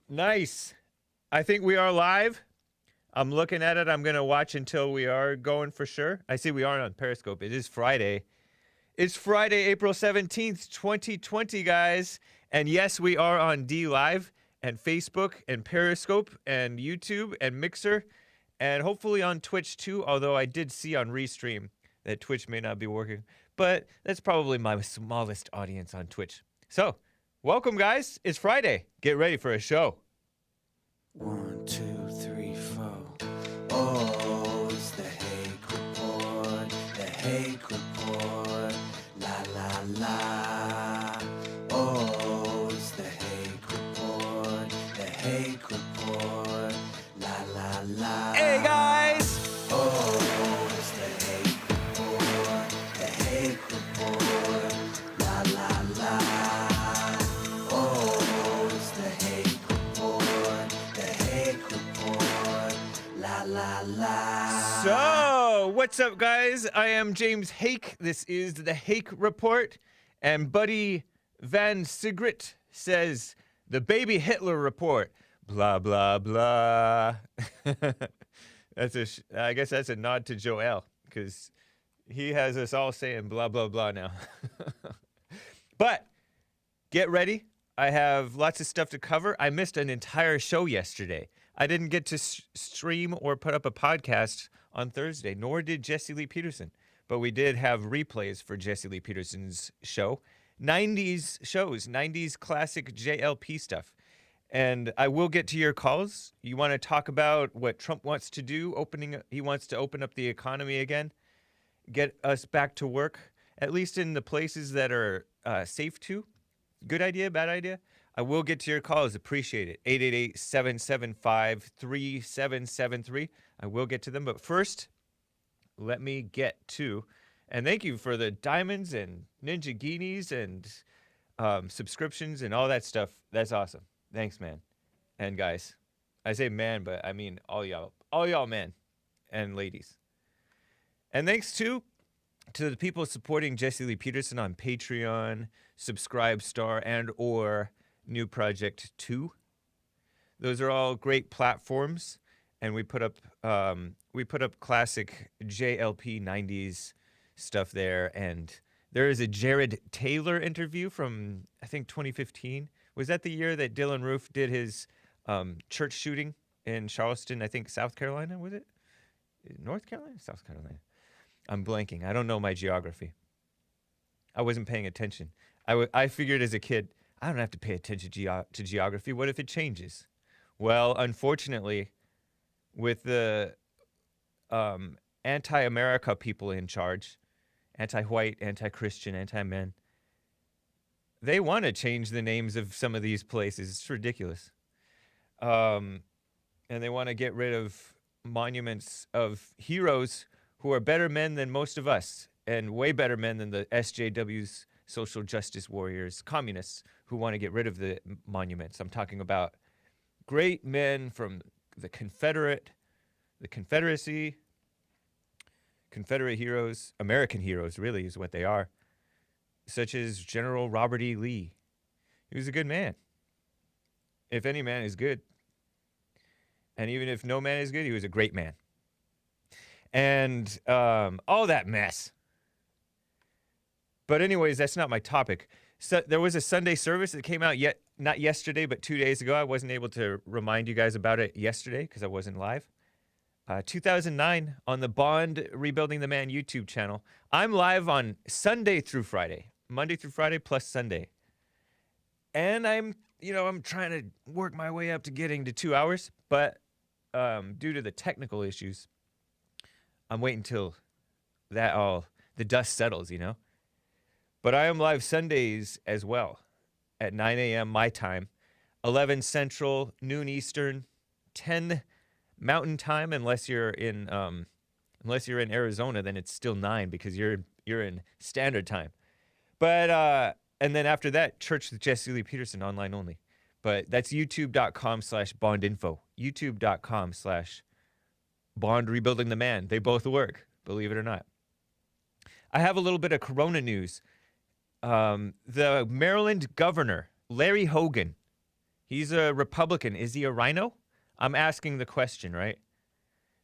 Nice. I think we are live. I'm looking at it. I'm going to watch until we are going for sure. I see we are on Periscope. It is Friday. It's Friday, April 17th, 2020, guys. And yes, we are on D Live and Facebook and Periscope and YouTube and Mixer and hopefully on Twitch too, although I did see on Restream that Twitch may not be working. But that's probably my smallest audience on Twitch. So, welcome, guys. It's Friday. Get ready for a show. 1, 2, 3, 4. Oh, it's the Hake Report, the Hake Report, la la la. Oh, it's the Hake Report, the Hake Report, la la la. Hey, guys! Oh, it's the Hake Report, the Hake Report, la la la. Oh, it's the Hake Report, the Hake Report, la la la. So, what's up, guys? I am James Hake. This is the Hake Report. And Buddy Van Sigrit says, the baby Hitler report. Blah, blah, blah. I guess that's a nod to Joel, because he has us all saying blah, blah, blah now. But get ready. I have lots of stuff to cover. I missed an entire show yesterday. I didn't get to stream or put up a podcast on Thursday, nor did Jesse Lee Peterson. But we did have replays for Jesse Lee Peterson's show. 90s shows, 90s classic JLP stuff. And I will get to your calls. You want to talk about what Trump wants to do, he wants to open up the economy again, get us back to work, at least in the places that are safe to. Good idea, bad idea? I will get to your calls. Appreciate it. 888-775-3773. I will get to them. But first, let me get to, and thank you for the diamonds and ninja guineas and subscriptions and all that stuff. That's awesome. Thanks, man. And guys. I say man, but I mean all y'all men and ladies. And thanks to the people supporting Jesse Lee Peterson on Patreon, Subscribestar, and or New Project 2. Those are all great platforms, and we put up classic JLP 90s stuff there. And there is a Jared Taylor interview from, I think, 2015. Was that the year that Dylan Roof did his church shooting in Charleston, I think, South Carolina, was it? North Carolina? South Carolina. I'm blanking. I don't know my geography. I wasn't paying attention. I figured as a kid, I don't have to pay attention to geography. What if it changes? Well, unfortunately, with the anti-America people in charge, anti-white, anti-Christian, anti-men, they want to change the names of some of these places. It's ridiculous. And they want to get rid of monuments of heroes who are better men than most of us, and way better men than the SJWs, social justice warriors, communists who want to get rid of the monuments. I'm talking about great men from the Confederacy, Confederate heroes, American heroes really is what they are, such as General Robert E. Lee. He was a good man. If any man is good. And even if no man is good, he was a great man. And all that mess. But anyways, that's not my topic. So there was a Sunday service that came out not yesterday, but 2 days ago. I wasn't able to remind you guys about it yesterday because I wasn't live. 2009 on the Bond Rebuilding the Man YouTube channel. I'm live on Sunday through Friday. Monday through Friday plus Sunday. And I'm trying to work my way up to getting to 2 hours. But due to the technical issues, I'm waiting till the dust settles, But I am live Sundays as well at 9 a.m. my time, 11 Central, noon Eastern, 10 Mountain Time. Unless you're in Arizona, then it's still 9 because you're in Standard Time. But and then after that, Church with Jesse Lee Peterson online only. But that's youtube.com/bondinfo. youtube.com/Bond Rebuilding the Man. They both work, believe it or not. I have a little bit of Corona news. The Maryland governor, Larry Hogan, He's a Republican. Is he a rhino? I'm asking the question, right?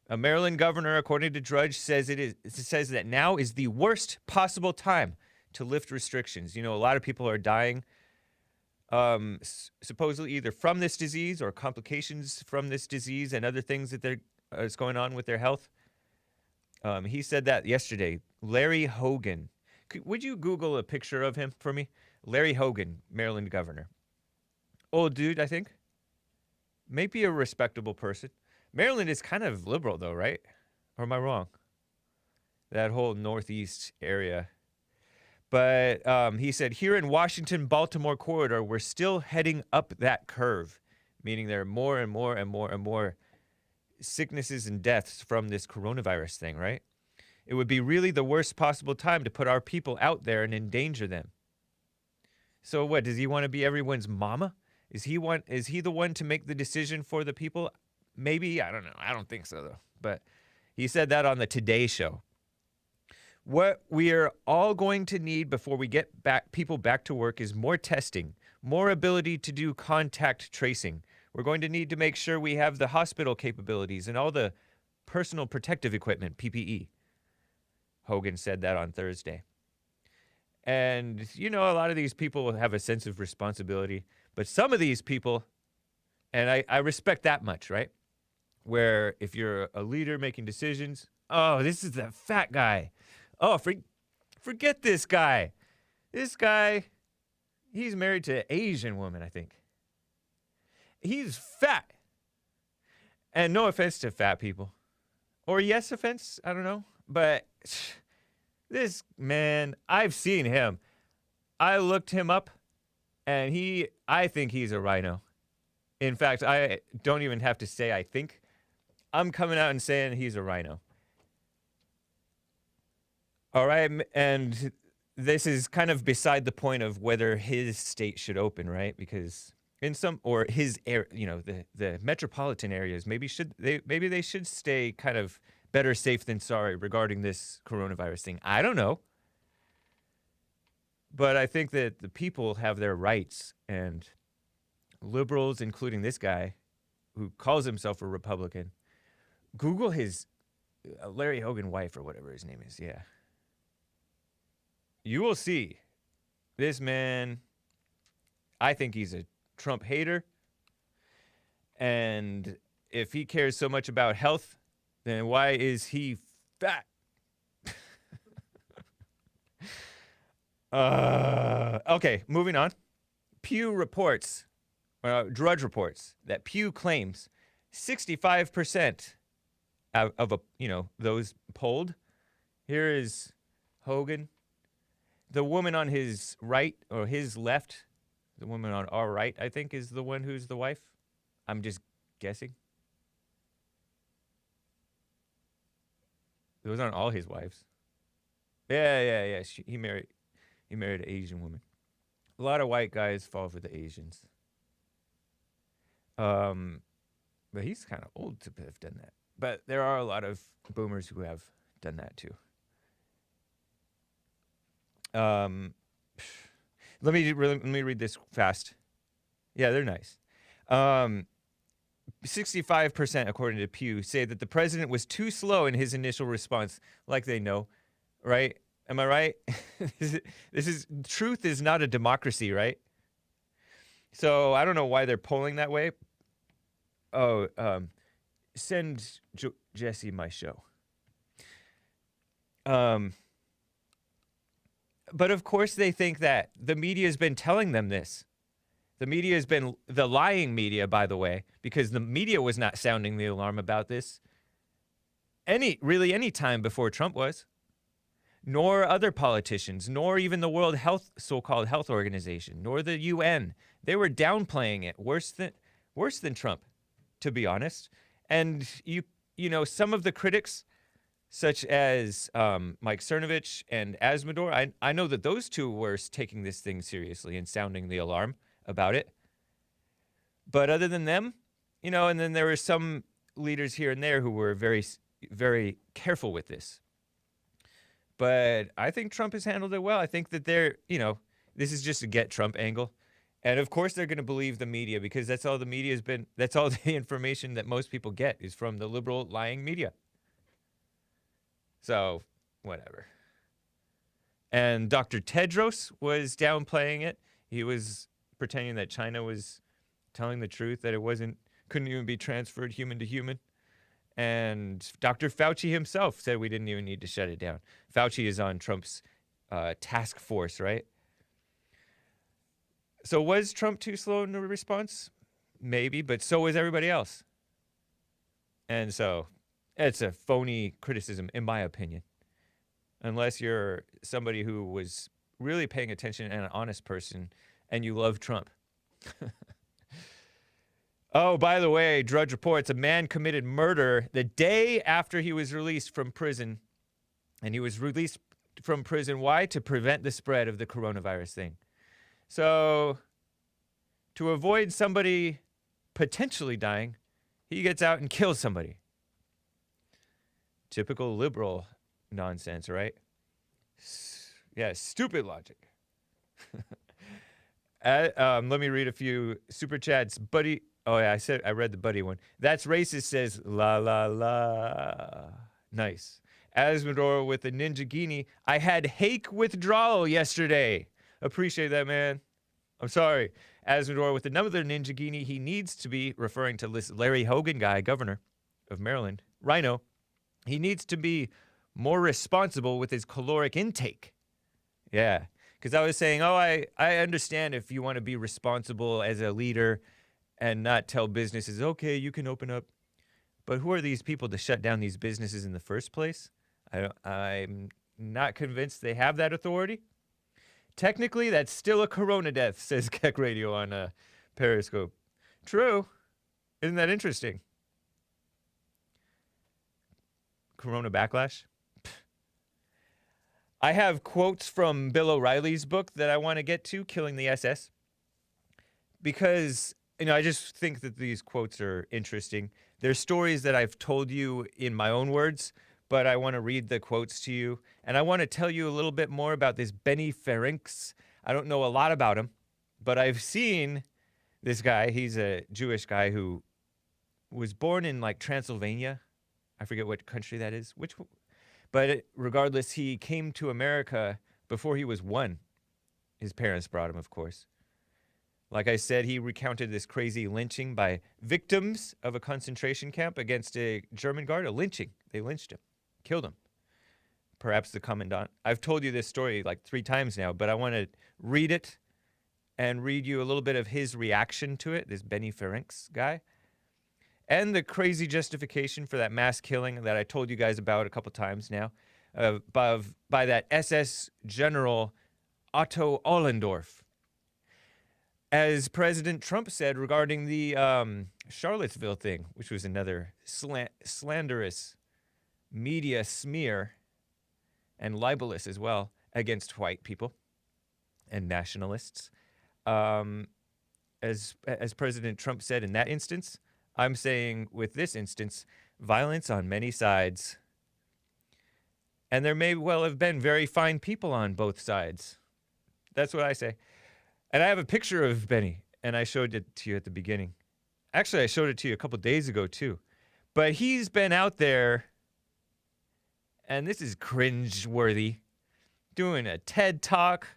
A Maryland governor, according to Drudge, says that now is the worst possible time to lift restrictions. You know, a lot of people are dying, supposedly either from this disease or complications from this disease and other things that is going on with their health. He said that yesterday. Larry Hogan. Would you Google a picture of him for me? Larry Hogan, Maryland governor. Old dude, I think. Maybe a respectable person. Maryland is kind of liberal, though, right? Or am I wrong? That whole northeast area. But he said, here in Washington-Baltimore corridor, we're still heading up that curve, meaning there are more and more and more and more sicknesses and deaths from this coronavirus thing, right? It would be really the worst possible time to put our people out there and endanger them. So what, does he want to be everyone's mama? Is he the one to make the decision for the people? Maybe, I don't know. I don't think so, though. But he said that on the Today Show. What we are all going to need before we get people back to work is more testing, more ability to do contact tracing. We're going to need to make sure we have the hospital capabilities and all the personal protective equipment, PPE. Hogan said that on Thursday. And, you know, a lot of these people have a sense of responsibility. But some of these people, and I respect that much, right? Where if you're a leader making decisions, oh, this is that fat guy. Oh, forget this guy. This guy, he's married to an Asian woman, I think. He's fat. And no offense to fat people. Or yes offense, I don't know. But this man, I've seen him. I looked him up, and I think he's a rhino. In fact, I don't even have to say I think. I'm coming out and saying he's a rhino. All right, and this is kind of beside the point of whether his state should open, right? Because or his area, you know, the metropolitan areas maybe they should stay kind of better safe than sorry regarding this coronavirus thing. I don't know. But I think that the people have their rights, and liberals, including this guy who calls himself a Republican, Google his Larry Hogan wife or whatever his name is. Yeah. You will see this man. I think he's a Trump hater. And if he cares so much about health, then why is he fat? Okay, moving on. Drudge reports that Pew claims 65% of those polled. Here is Hogan. The woman on his right, or his left, the woman on our right, I think, is the one who's the wife. I'm just guessing. Those aren't all his wives. Yeah. He married an Asian woman. A lot of white guys fall for the Asians. But he's kind of old to have done that. But there are a lot of boomers who have done that too. Let me read this fast. Yeah, they're nice. 65%, according to Pew, say that the president was too slow in his initial response, like they know, right? Am I right? Truth is not a democracy, right? So I don't know why they're polling that way. Oh, send Jesse my show. But of course they think that the media has been telling them this. The media has been the lying media, by the way, because the media was not sounding the alarm about this any time before Trump was, nor other politicians, nor even the World Health, so-called health organization, nor the UN. They were downplaying it worse than Trump, to be honest. And you know, some of the critics, such as Mike Cernovich and Azzmador, I know that those two were taking this thing seriously and sounding the alarm about it. But other than them, you know, and then there were some leaders here and there who were very, very careful with this. But I think Trump has handled it well. I think that this is just a get Trump angle. And of course they're going to believe the media because that's all the media has been, that's all the information that most people get is from the liberal lying media. So, whatever. And Dr. Tedros was downplaying it. He was pretending that China was telling the truth, that it couldn't even be transferred human to human. And Dr. Fauci himself said we didn't even need to shut it down. Fauci is on Trump's task force, right? So was Trump too slow in the response? Maybe, but so was everybody else. And so it's a phony criticism, in my opinion. Unless you're somebody who was really paying attention and an honest person and you love Trump. Oh, by the way, Drudge reports a man committed murder the day after he was released from prison. And he was released from prison. Why? To prevent the spread of the coronavirus thing. So, to avoid somebody potentially dying, he gets out and kills somebody. Typical liberal nonsense, right? Yeah, stupid logic. Let me read a few super chats. Buddy, oh yeah, I read the buddy one. That's racist says la la la. Nice. Azzmador with the ninja guinea. I had hake withdrawal yesterday. Appreciate that, man. I'm sorry. Azzmador with another ninja guinea. He needs to be referring to this Larry Hogan guy, governor of Maryland. RINO. He needs to be more responsible with his caloric intake. Yeah. Because I was saying, I understand if you want to be responsible as a leader and not tell businesses, okay, you can open up. But who are these people to shut down these businesses in the first place? I'm not convinced they have that authority. Technically, that's still a corona death, says Keck Radio on Periscope. True. Isn't that interesting? Corona backlash? I have quotes from Bill O'Reilly's book that I want to get to, Killing the SS. Because, I just think that these quotes are interesting. They're stories that I've told you in my own words, but I want to read the quotes to you. And I want to tell you a little bit more about this Benny Ferencz. I don't know a lot about him, but I've seen this guy. He's a Jewish guy who was born in like Transylvania. I forget what country that is. But regardless, he came to America before he was 1. His parents brought him, of course. Like I said, he recounted this crazy lynching by victims of a concentration camp against a German guard, a lynching. They lynched him, killed him. Perhaps the commandant. I've told you this story like 3 times now, but I want to read it and read you a little bit of his reaction to it, this Benny Ferencz guy. And the crazy justification for that mass killing that I told you guys about a couple times now by that SS General Otto Ohlendorf. As President Trump said regarding the Charlottesville thing, which was another slanderous media smear and libelous as well against white people and nationalists. As President Trump said in that instance, I'm saying with this instance, violence on many sides. And there may well have been very fine people on both sides. That's what I say. And I have a picture of Benny, and I showed it to you at the beginning. Actually, I showed it to you a couple days ago, too. But he's been out there, and this is cringe-worthy, doing a TED Talk.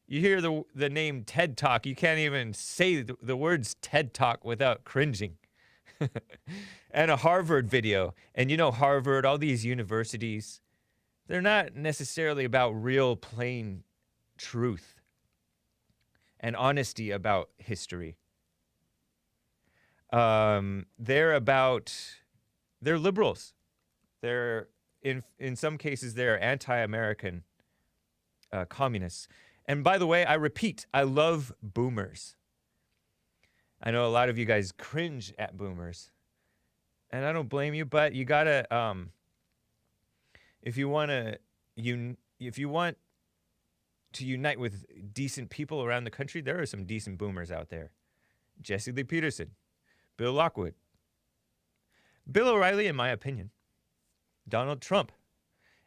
You hear the name TED Talk, you can't even say the words TED Talk without cringing. And a Harvard video. And Harvard, all these universities, they're not necessarily about real plain truth and honesty about history. They're liberals. They're, in some cases, they're anti-American communists. And by the way, I repeat, I love boomers. I know a lot of you guys cringe at boomers. And I don't blame you, but you gotta, if you want to unite with decent people around the country, there are some decent boomers out there. Jesse Lee Peterson, Bill Lockwood, Bill O'Reilly, in my opinion, Donald Trump,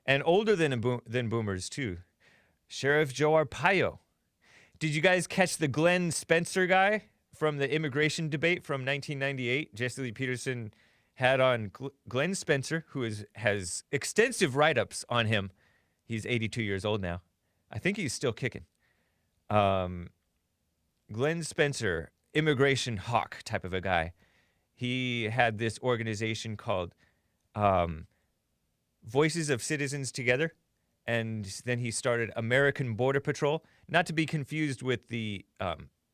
and older than boomers too, Sheriff Joe Arpaio, Did you guys catch the Glenn Spencer guy from the immigration debate from 1998? Jesse Lee Peterson had on Glenn Spencer, who has extensive write-ups on him. He's 82 years old now. I think he's still kicking. Glenn Spencer, immigration hawk type of a guy. He had this organization called Voices of Citizens Together, and then he started American Border Patrol, not to be confused with the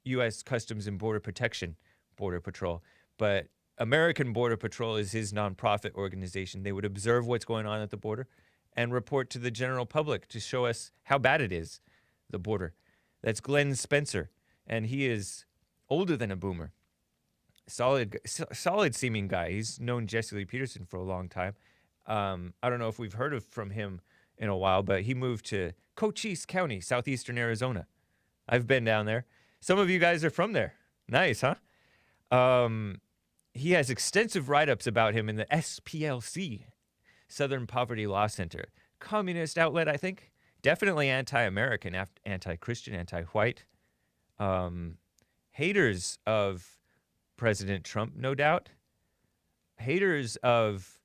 U.S. Customs and Border Protection Border Patrol, but American Border Patrol is his nonprofit organization. They would observe what's going on at the border and report to the general public to show us how bad it is, the border. That's Glenn Spencer, and he is older than a boomer. Solid seeming guy. He's known Jesse Lee Peterson for a long time. I don't know if we've heard from him in a while, but he moved to Cochise County, southeastern Arizona. I've been down there. Some of you guys are from there. Nice, huh? He has extensive write-ups about him in the SPLC, Southern Poverty Law Center. Communist outlet, I think. Definitely anti-American, anti-Christian, anti-white. Haters of President Trump, no doubt. Haters of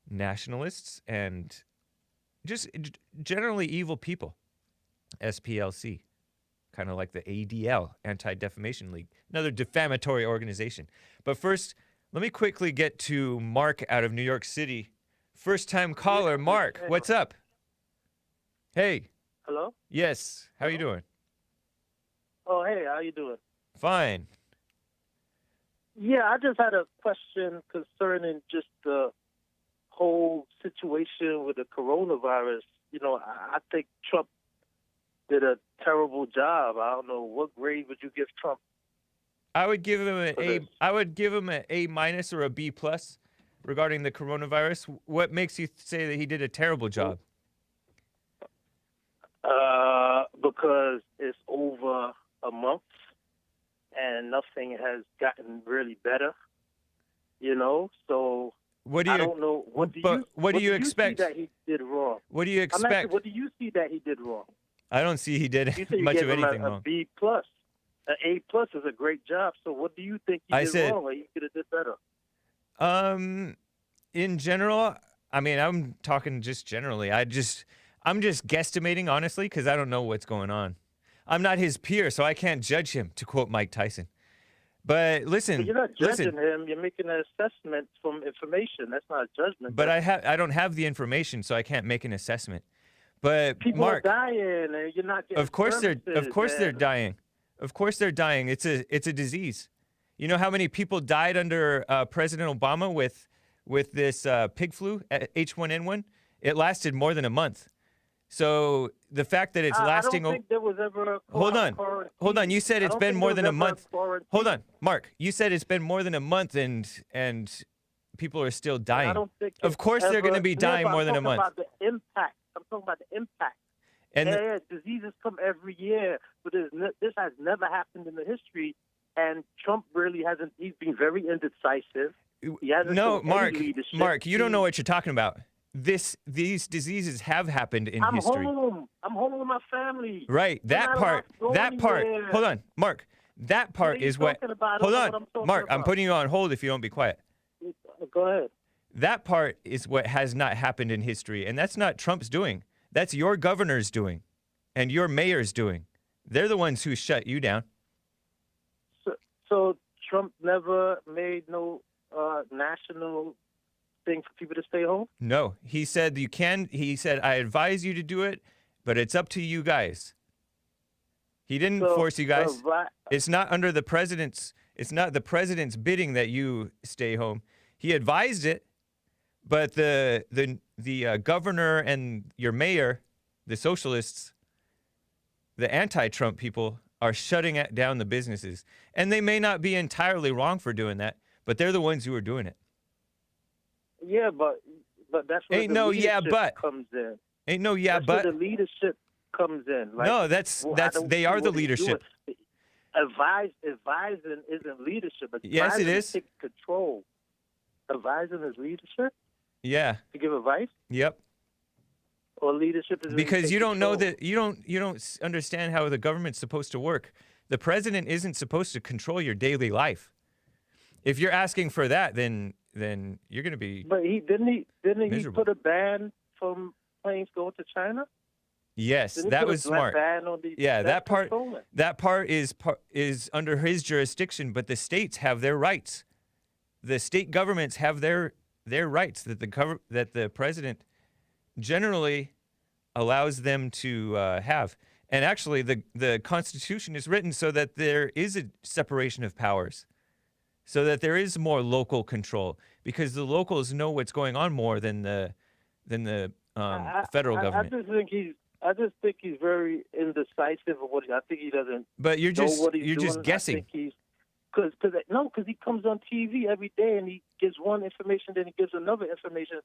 nationalists and just generally evil people. SPLC, kind of like the ADL, Anti-Defamation League, another defamatory organization. But first, let me quickly get to Mark out of New York City. First-time caller, Mark, what's up? Hey. Hello? Yes, how you doing? Oh, hey, how you doing? Fine. Yeah, I just had a question concerning just the whole situation with the coronavirus. You know, I think Trump did a terrible job. I don't know, what grade would you give Trump? I would give him an A. I would give him an A- or a B+ regarding the coronavirus. What makes you say that he did a terrible job? Because it's over a month and nothing has gotten really better. You know, so What do you? I don't know. What do you expect? See that he did wrong? What do you I'm asking, expect? what do you see that he did wrong? I don't see he did You said you much gave of him anything a wrong. B+. An A+ is a great job. So what do you think he did wrong, or he could have did better? In general, I mean, I'm talking just generally. I'm just guesstimating, honestly, because I don't know what's going on. I'm not his peer, so I can't judge him, to quote Mike Tyson. But listen, But you're not judging him. You're making an assessment from information. That's not a judgment. But I don't have the information, so I can't make an assessment. But people Mark, are dying, and you're not getting. Of course they're dying. Of course they're dying. It's a disease. You know how many people died under President Obama with this pig flu, H1N1? It lasted more than a month. So the fact that it's lasting. I don't think there was ever a Hold on. You said it's been more than a month. Hold on, Mark. You said it's been more than a month, and people are still dying. I don't think. Of course they're going to be dying more than a month. I'm talking about the impact. I'm talking about the impact. And diseases come every year, but this has never happened in the history. And Trump really hasn't. He's been very indecisive. He hasn't shown any leadership. Mark, you don't know what you're talking about. These diseases have happened in history. I'm home with my family. Right. That part. Hold on, Mark. That part is what. Hold on, Mark. I'm putting you on hold if you don't be quiet. Go ahead. That part is what has not happened in history, and that's not Trump's doing. That's your governor's doing, and your mayor's doing. They're the ones who shut you down. So Trump never made no national thing for people to stay home? No, he said you can. He said, I advise you to do it, but it's up to you guys. He didn't force you guys. It's not under the president's. It's not the president's bidding that you stay home. He advised it, but the governor and your mayor, the socialists, the anti-Trump people are shutting down the businesses, and they may not be entirely wrong for doing that, but they're the ones who are doing it. Yeah, but that's where leadership comes in. Ain't no yeah, that's but where the leadership comes in. Like, no, they are the leadership. Advising isn't leadership. Yes, it is. Take control. Advising is leadership. Yeah. To give advice. Yep. or leadership is Because you don't know control. that you don't understand how the government's supposed to work. The president isn't supposed to control your daily life. If you're asking for that, then you're going to be But he miserable. put a ban from planes going to China? Yes, Didn't he that put a was smart. ban on the Yeah, that's that part controlling. is under his jurisdiction, but the states have their rights. The state governments have their rights that the president generally allows them to have. And actually, the Constitution is written so that there is a separation of powers, so that there is more local control, because the locals know what's going on more than the federal government. I just think he's very indecisive of what I think he doesn't But you're know just what he's you're doing. just guessing. I think he's because he comes on TV every day and he gives one information, then he gives another information.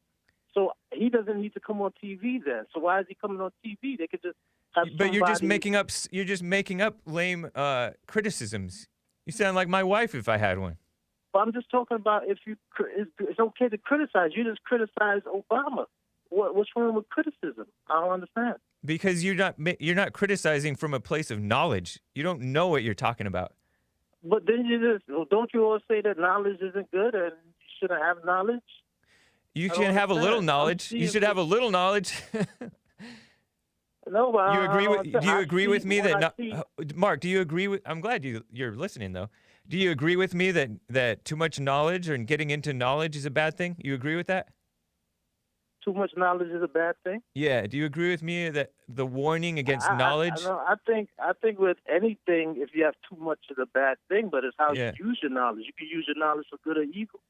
So he doesn't need to come on TV then. So why is he coming on TV? They could just have But you're just somebody- making up lame criticisms. You sound like my wife if I had one. But I'm just talking about if you it's okay to criticize. You just criticize Obama. What's wrong with criticism? I don't understand. Because you're not criticizing from a place of knowledge. You don't know what you're talking about. But then don't you all say that knowledge isn't good and you shouldn't have knowledge? You I should don't have a little understand. knowledge. You should have a little knowledge. No, but Do you I agree see with me what that I see. Mark, do you agree with I'm glad you're listening though. Do you agree with me that too much knowledge and getting into knowledge is a bad thing? You agree with that? Too much knowledge is a bad thing? Yeah, do you agree with me that the warning against knowledge? I think with anything, if you have too much, is a bad thing. But it's how Yeah. you use your knowledge. You can use your knowledge for good or evil.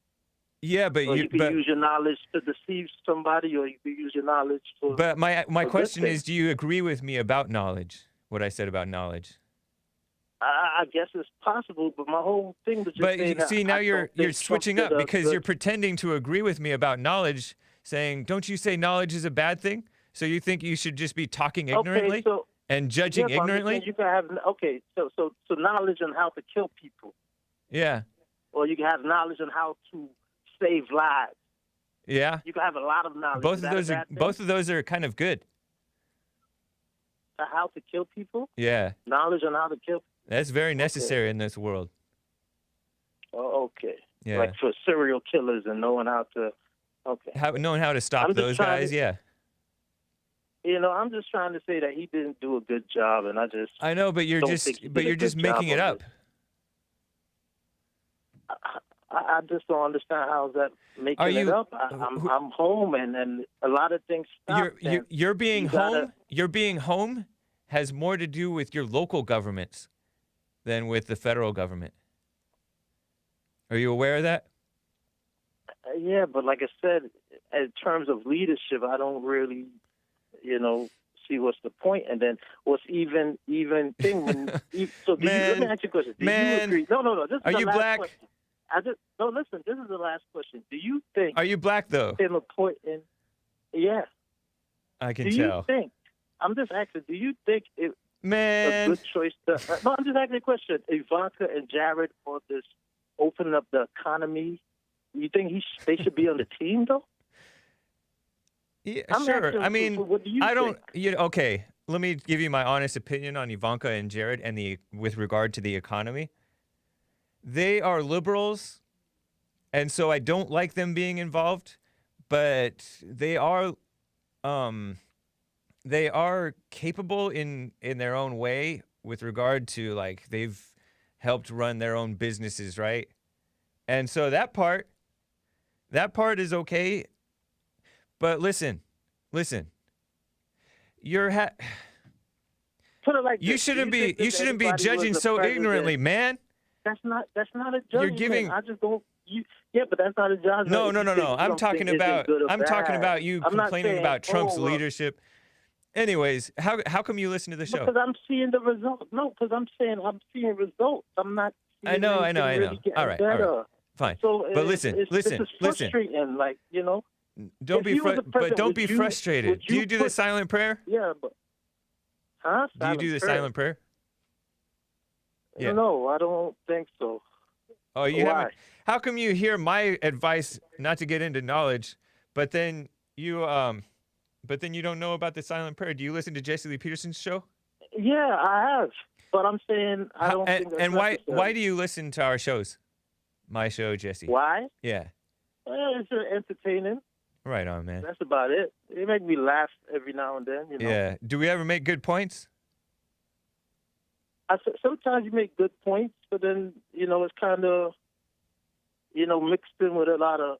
Yeah, but Or you can use your knowledge to deceive somebody, or you can use your knowledge for. But my good question thing. is, do you agree with me about knowledge? What I said about knowledge? I guess it's possible, but my whole thing was just But saying that see, now I you're don't think Trump switching did up a because good- you're pretending to agree with me about knowledge, saying, "Don't you say knowledge is a bad thing?" So you think you should just be talking ignorantly Okay, so and judging yeah, but I'm just saying ignorantly? you can have so knowledge on how to kill people, Yeah, or you can have knowledge on how to save lives. yeah. You can have a lot of knowledge. Both Is of that a those are bad thing? both of those are kind of good. How to kill people? Yeah, Knowledge on how to kill. that's very necessary in this world. Oh, okay. Yeah, Like for serial killers and knowing how to. Okay. knowing how to stop I'm just those trying guys. to- Yeah, I'm just trying to say that he didn't do a good job, and I just. I know, but you're Don't just think he did a good making job it of up. I just don't understand how is that making Are you- it up. I'm home, and a lot of things stop. You're being you gotta- home. You're being home has more to do with your local governments than with the federal government. Are you aware of that? Yeah, but like I said, in terms of leadership, I don't really, see what's the point. And then what's even thing when so do let me ask you a question. Do man, you agree? No. This is are the you last black? question. Listen. This is the last question. Do you think Are you black though? him appointing? Yeah. I can Do tell. you think? I'm just asking. Do you think it a Man, good choice to? No, I'm just asking a question. Ivanka and Jared on this opening up the economy. You think they should be on the team though? yeah, I'm sure. asking, I mean, so what do you I don't. think? Okay, let me give you my honest opinion on Ivanka and Jared and with regard to the economy. They are liberals, and so I don't like them being involved, but they are capable in their own way with regard to, like, they've helped run their own businesses, right? And so that part is okay. But listen, you're Put it like you this. shouldn't Do you be think if judging anybody was so the ignorantly, man. That's not a judgment. giving- I just don't. Yeah, but that's not a judgment. No. if you think I'm talking something about isn't good or I'm talking bad. about you I'm not complaining saying, about Trump's well, leadership. Anyways, how come you listen to the show? Because I'm seeing the results. No, because I'm saying I'm seeing results. I'm not. I know. anything really getting All right. better. Fine. So But this is frustrating. Like Don't if be you were the but president, don't would be you- frustrated. would Do you you do the put- silent prayer? yeah, but huh? Do you do the silent prayer? Yeah. No, I don't think so. Oh, you Why? haven't. How come you hear my advice not to get into knowledge, but then you But then you don't know about the silent prayer. Do you listen to Jesse Lee Peterson's show? Yeah, I have. But I'm saying I don't think that's And why necessary. do you listen to our shows? My show, Jesse. Why? Yeah. Well, it's entertaining. Right on, man. That's about it. It make me laugh every now and then, Yeah. Do we ever make good points? Sometimes you make good points, but then, it's kind of, mixed in with a lot of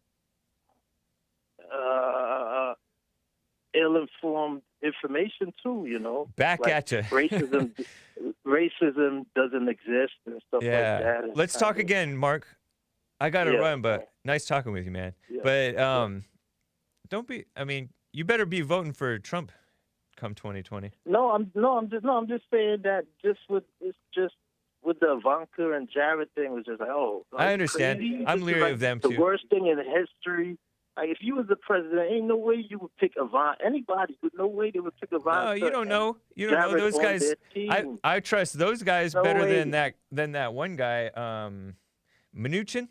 ill-informed information too, Back like at you. racism doesn't exist and stuff Yeah. like that. Let's talk again, Mark. I got to run, but nice talking with you, man. Yeah. But don't be. I mean, you better be voting for Trump come 2020. I'm just saying that just with the Ivanka and Jared thing was just like, oh, I understand. crazy. I'm This is leery like of them the too. worst thing in history. Like, if you was the president, ain't no way you would pick Ivanka. Anybody, but no way they would pick Ivanka. No, you don't know. You don't know Jared those on guys. their team. I trust those guys No better way. than that one guy, Mnuchin.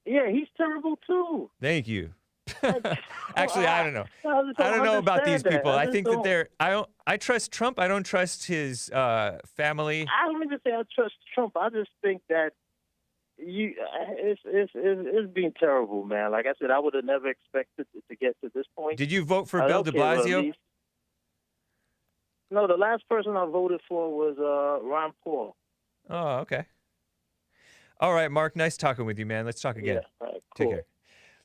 Yeah, he's terrible too. Thank you. Actually, I don't know. I just I don't know about these understand people. that. I just think that don't- I trust Trump. I don't trust his family. I don't even say I trust Trump. I just think that it's been terrible, man. Like I said, I would have never expected it to get to this point. Did you vote for I Bill don't de care, at Blasio? least. No, the last person I voted for was Ron Paul. Oh, okay. All right, Mark. Nice talking with you, man. Let's talk again. Yeah, all right, Take cool. care.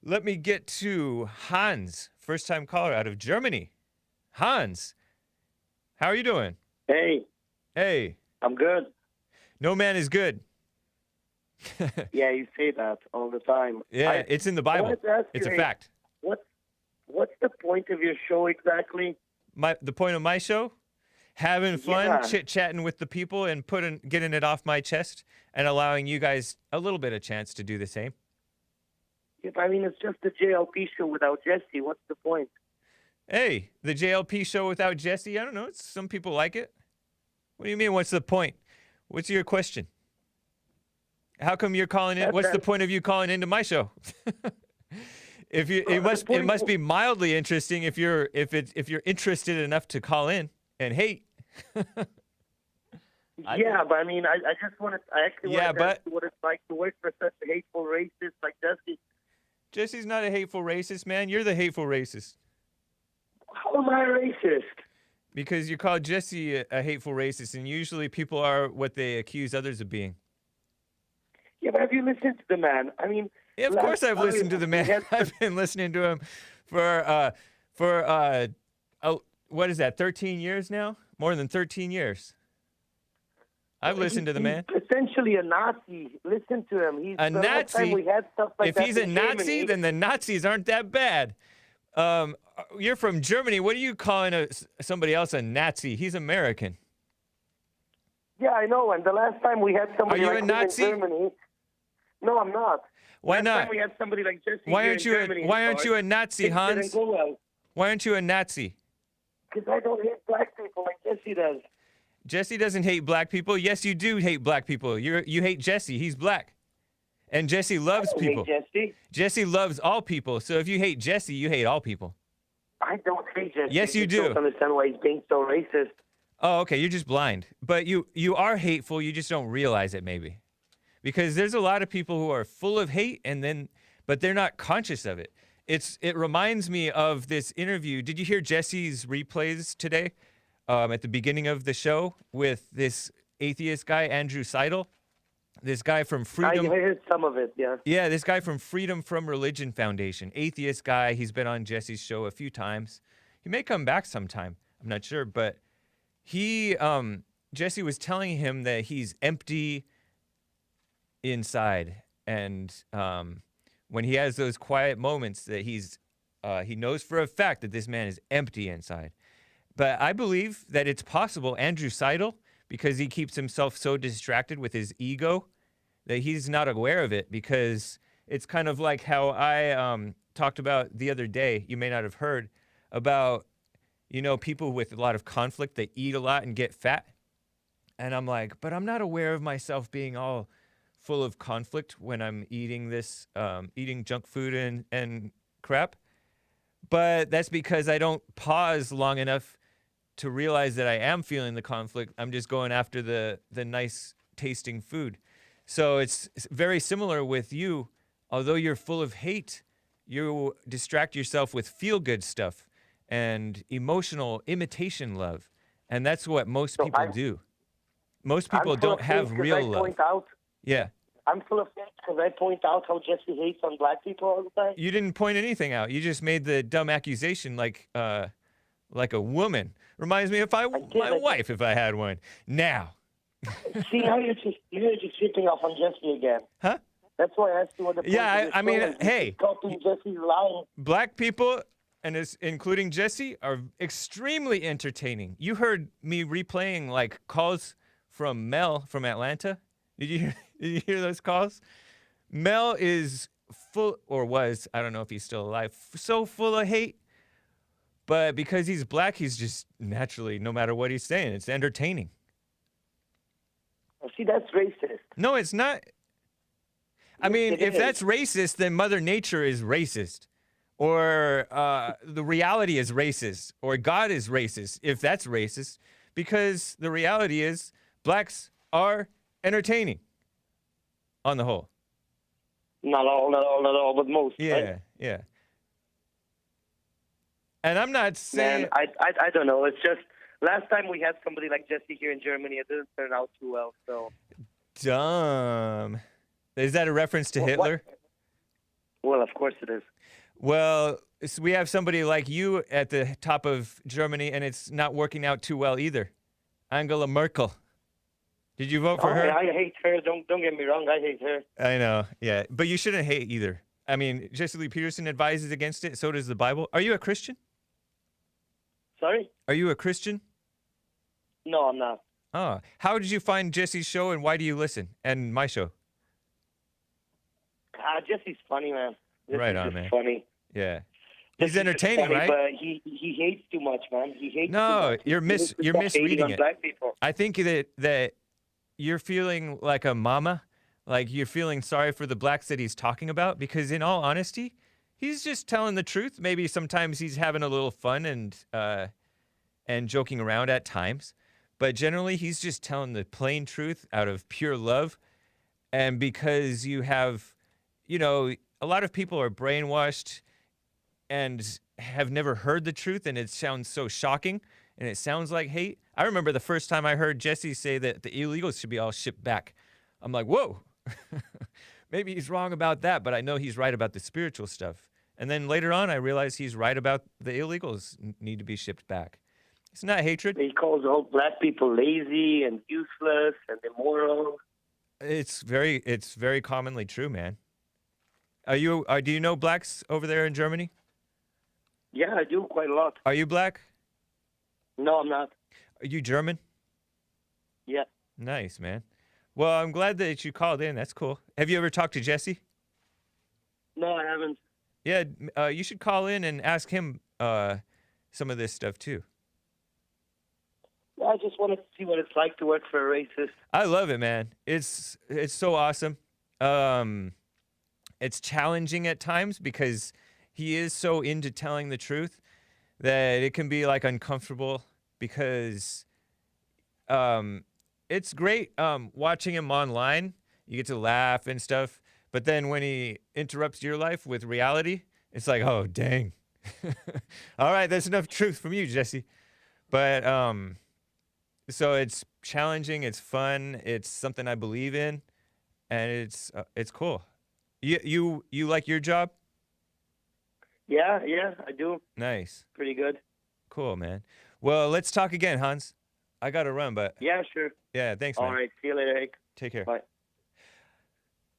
Let me get to Hans, first-time caller out of Germany. Hans, how are you doing? Hey, Hey, I'm good. no man is good. Yeah, you say that all the time. Yeah, it's in the Bible. wanted to ask It's you, a hey, fact. What's the point of your show exactly? The point of my show, having fun, Yeah. chit-chatting with the people, and getting it off my chest, and allowing you guys a little bit of chance to do the same. Yeah, but I mean, it's just a JLP show without Jesse. What's the point? Hey, the JLP show without Jesse. I don't know. Some people like it. What do you mean? What's the point? What's your question? How come you're calling in? What's the point of you calling into my show? It must be mildly interesting if you're interested enough to call in and hate. Yeah, but I mean, I actually wanted to ask you what it's like to work for such a hateful racist like Jesse. Jesse's not a hateful racist, man. You're the hateful racist. How am I racist? Because you called Jesse a hateful racist, and usually people are what they accuse others of being. Yeah, but have you listened to the man? I mean, Yeah, of course I've listened to the man. I've been listening to him for what is that, 13 years now? More than 13 years. I've listened to the man. He's essentially a Nazi. Listen to him. He's A the last time Nazi? we had stuff like If that he's a in Nazi, Germany- then the Nazis aren't that bad. You're from Germany. What are you calling somebody else a Nazi? He's American. Yeah, I know. And the last time we had somebody Are you like a him Nazi? in Germany, no, I'm not. Why last not? Time we had somebody like Jesse Why here aren't in you Germany, why aren't you a Nazi, things Hans? didn't go well. Why aren't you a Nazi? Because I don't hate black people like Jesse does. Jesse doesn't hate black people. Yes, you do hate black people. You hate Jesse. He's black. And Jesse loves I don't people. hate Jesse. Jesse loves all people. So if you hate Jesse, you hate all people. I don't hate Jesse. Yes, you I do. don't understand why he's being so racist. Oh, okay. You're just blind. But you are hateful. You just don't realize it, maybe. Because there's a lot of people who are full of hate, but they're not conscious of it. It reminds me of this interview. Did you hear Jesse's replays today at the beginning of the show with this atheist guy, Andrew Seidel? This guy from Freedom. I heard some of it, yeah. Yeah, this guy from Freedom from Religion Foundation. Atheist guy. He's been on Jesse's show a few times. He may come back sometime. I'm not sure. But Jesse was telling him that he's empty inside. And when he has those quiet moments that he knows for a fact that this man is empty inside. But I believe that it's possible Andrew Seidel, because he keeps himself so distracted with his ego that he's not aware of it, because it's kind of like how I talked about the other day, you may not have heard, about, people with a lot of conflict that eat a lot and get fat. And I'm like, but I'm not aware of myself being all full of conflict when I'm eating this, eating junk food and crap. But that's because I don't pause long enough to realize that I am feeling the conflict. I'm just going after the nice tasting food. So it's very similar with you. Although you're full of hate, you distract yourself with feel-good stuff and emotional imitation love. And that's what most people do. Most people don't have real love. Yeah. I'm full of hate because I point out how Jesse hates on black people all the time. You didn't point anything out. You just made the dumb accusation like a woman. Reminds me of my wife if I had one. Now. See, now you're just ripping off on Jesse again. Huh? That's why I asked you what the point Yeah, I mean, hey. Jesse's lying. Black people, and including Jesse, are extremely entertaining. You heard me replaying like calls from Mel from Atlanta. Did you hear those calls? Mel is full, or was, I don't know if he's still alive, so full of hate. But because he's black, he's just naturally, no matter what he's saying, it's entertaining. Well, see, that's racist. No, it's not. I mean, if that's racist, then Mother Nature is racist. Or the reality is racist. Or God is racist, if that's racist. Because the reality is blacks are entertaining on the whole. Not all, but most. Yeah, right? yeah. And I'm not saying... Man, I don't know. It's just, last time we had somebody like Jesse here in Germany, it didn't turn out too well, so... Dumb. Is that a reference to Hitler? Well, of course it is. Well, we have somebody like you at the top of Germany, and it's not working out too well either. Angela Merkel. Did you vote for her? I hate her. Don't get me wrong. I hate her. I know, yeah. But you shouldn't hate either. I mean, Jesse Lee Peterson advises against it. So does the Bible. Are you a Christian? Sorry? Are you a Christian? No, I'm not. Oh. How did you find Jesse's show, and why do you listen? And my show? Jesse's funny, man. Right on, man. Funny. Yeah. He's entertaining, funny, right? But he hates too much, man. He hates too much. You're misreading it. Black people. I think that you're feeling like a mama, like you're feeling sorry for the blacks that he's talking about, because in all honesty, he's just telling the truth. Maybe sometimes he's having a little fun and joking around at times, but generally he's just telling the plain truth out of pure love. And because you have, a lot of people are brainwashed and have never heard the truth, and it sounds so shocking, and it sounds like hate. I remember the first time I heard Jesse say that the illegals should be all shipped back. I'm like, whoa, maybe he's wrong about that, but I know he's right about the spiritual stuff. And then later on, I realized he's right about the illegals need to be shipped back. It's not hatred. He calls all black people lazy and useless and immoral. It's very commonly true, man. Do you know blacks over there in Germany? Yeah, I do quite a lot. Are you black? No, I'm not. Are you German? Yeah. Nice, man. Well, I'm glad that you called in. That's cool. Have you ever talked to Jesse? No, I haven't. Yeah, you should call in and ask him some of this stuff too. I just wanted to see what it's like to work for a racist. I love it, man. It's so awesome. It's challenging at times because he is so into telling the truth that it can be like uncomfortable, because it's great watching him online. You get to laugh and stuff. But then when he interrupts your life with reality, it's like, oh, dang. All right, that's enough truth from you, Jesse. But so it's challenging, it's fun, it's something I believe in, and it's cool. You like your job? Yeah, I do. Nice. Pretty good. Cool, man. Well, let's talk again, Hans. I got to run, but... Yeah, sure. Yeah, thanks, man. All right, see you later, Hake. Take care. Bye.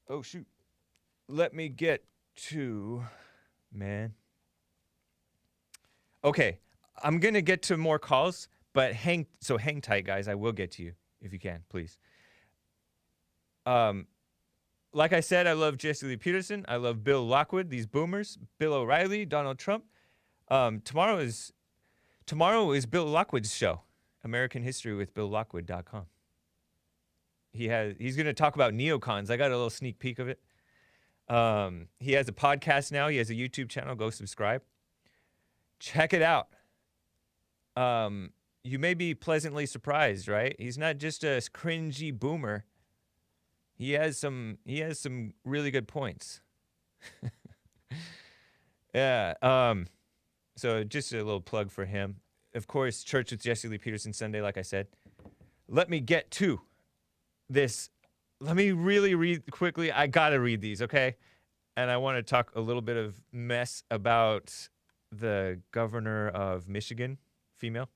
Oh, shoot. Let me get to... Man. Okay, I'm going to get to more calls, but hang tight, guys. I will get to you, if you can, please. Like I said, I love Jesse Lee Peterson. I love Bill Lockwood, these boomers, Bill O'Reilly, Donald Trump. Tomorrow is Bill Lockwood's show, American History with BillLockwood.com. He's going to talk about neocons. I got a little sneak peek of it. He has a podcast now. He has a YouTube channel. Go subscribe. Check it out. You may be pleasantly surprised, right? He's not just a cringy boomer. He has some really good points. Yeah. So just a little plug for him. Of course, Church with Jesse Lee Peterson Sunday, like I said. Let me get to this. Let me really read quickly. I gotta read these, okay? And I want to talk a little bit of mess about the governor of Michigan, female.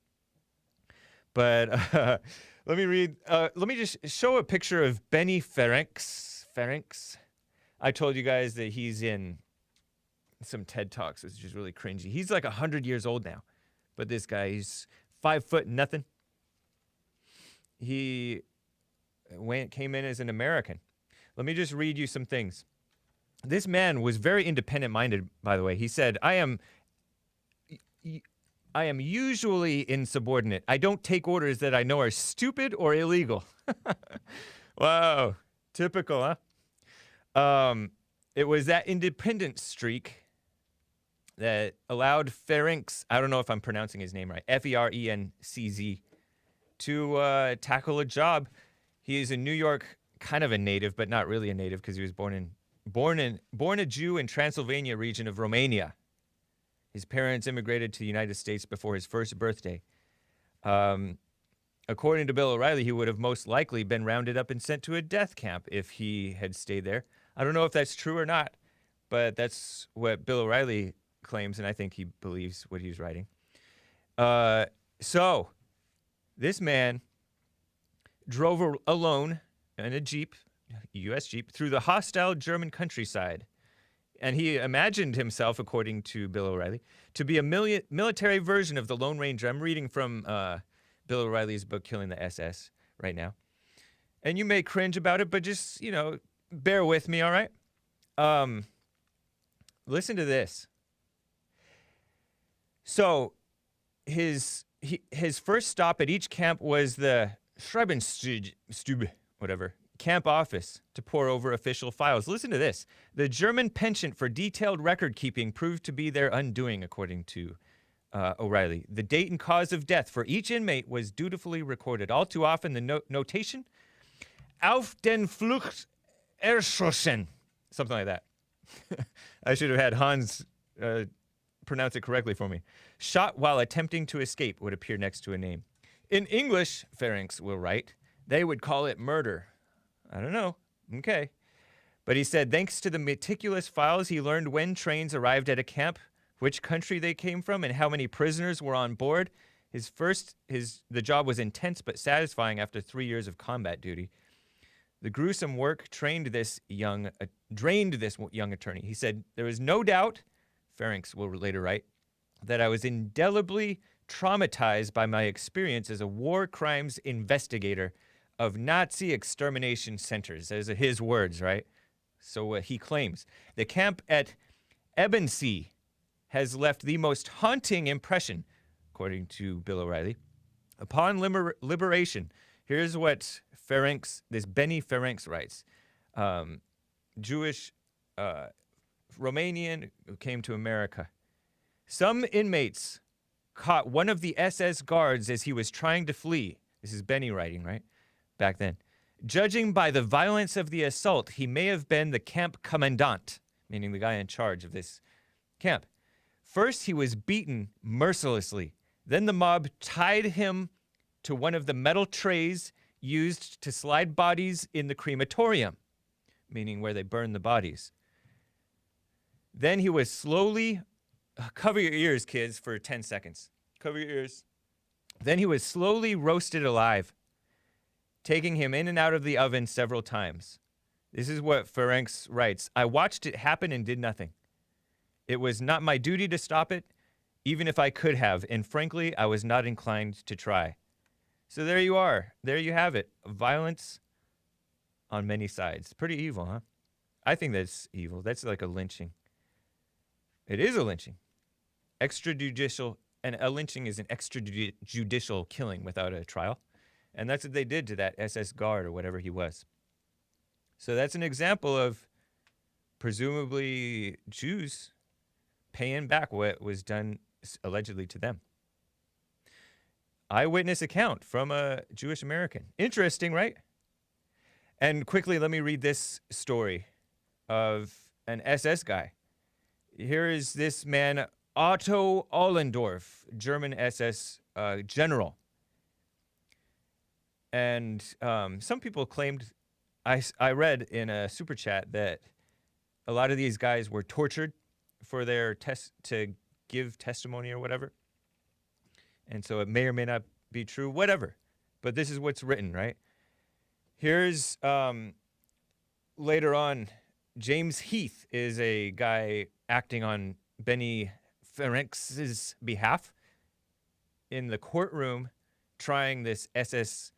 But let me read. Let me just show a picture of Benny Ferencz. I told you guys that he's in some TED Talks. It's just really cringy. He's like 100 years old now. But this guy, he's 5 foot nothing. He came in as an American. Let me just read you some things. This man was very independent-minded, by the way. He said, I am usually insubordinate. I don't take orders that I know are stupid or illegal. Wow. Typical, huh? It was that independent streak that allowed Ferencz, I don't know if I'm pronouncing his name right, Ferencz, to tackle a job. He is a New York, kind of a native, but not really a native because he was born a Jew in Transylvania region of Romania. His parents immigrated to the United States before his first birthday. According to Bill O'Reilly, he would have most likely been rounded up and sent to a death camp if he had stayed there. I don't know if that's true or not, but that's what Bill O'Reilly claims, and I think he believes what he's writing. So, this man drove alone in a Jeep, U.S. Jeep, through the hostile German countryside. And he imagined himself, according to Bill O'Reilly, to be a military version of the Lone Ranger. I'm reading from Bill O'Reilly's book, Killing the SS, right now. And you may cringe about it, but just, bear with me, all right? Listen to this. So, his first stop at each camp was the Schreibenstube, whatever, camp office to pore over official files. Listen to this. The German penchant for detailed record keeping proved to be their undoing, according to O'Reilly. The date and cause of death for each inmate was dutifully recorded. All too often, the notation, auf den Flucht erschossen, something like that. I should have had Hans pronounce it correctly for me. Shot while attempting to escape would appear next to a name. In English, Ferencz will write, they would call it murder. I don't know. Okay. But he said, thanks to the meticulous files, he learned when trains arrived at a camp, which country they came from, and how many prisoners were on board. The job was intense but satisfying after 3 years of combat duty. The gruesome work drained this young attorney. He said, there is no doubt, Ferencz will later write, that I was indelibly traumatized by my experience as a war crimes investigator of Nazi extermination centers. Those are his words, right? So he claims. The camp at Ebensee has left the most haunting impression, according to Bill O'Reilly. Upon liberation, here's what this Benny Ferencz writes. Jewish, Romanian who came to America. Some inmates caught one of the SS guards as he was trying to flee. This is Benny writing, right? Back then. Judging by the violence of the assault, he may have been the camp commandant, meaning the guy in charge of this camp. First, he was beaten mercilessly. Then the mob tied him to one of the metal trays used to slide bodies in the crematorium, meaning where they burn the bodies. Then he was slowly, cover your ears, kids, for 10 seconds. Cover your ears. Then he was slowly roasted alive, taking him in and out of the oven several times. This is what Ferencz writes. I watched it happen and did nothing. It was not my duty to stop it, even if I could have, and frankly, I was not inclined to try. So there you are. There you have it. Violence on many sides. Pretty evil, huh? I think that's evil. That's like a lynching. It is a lynching. Extrajudicial, and a lynching is an extrajudicial killing without a trial. And that's what they did to that SS guard or whatever he was. So that's an example of presumably Jews paying back what was done allegedly to them. Eyewitness account from a Jewish American. Interesting, right? And quickly, let me read this story of an SS guy. Here is this man, Otto Ohlendorf, German SS general. And some people claimed, I read in a super chat that a lot of these guys were tortured for their to give testimony or whatever. And so it may or may not be true, whatever. But this is what's written, right? Here's later on, James Heath is a guy acting on Benny Ferencz's behalf in the courtroom trying this SS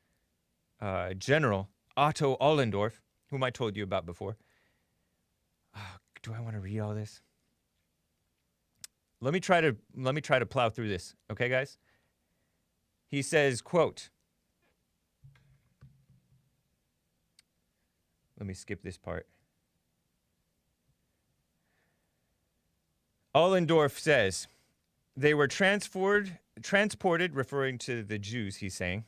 general, Otto Ohlendorf, whom I told you about before. Do I want to read all this? Let me try to plow through this, okay, guys? He says, quote, let me skip this part. Ohlendorf says, they were transported, referring to the Jews, he's saying,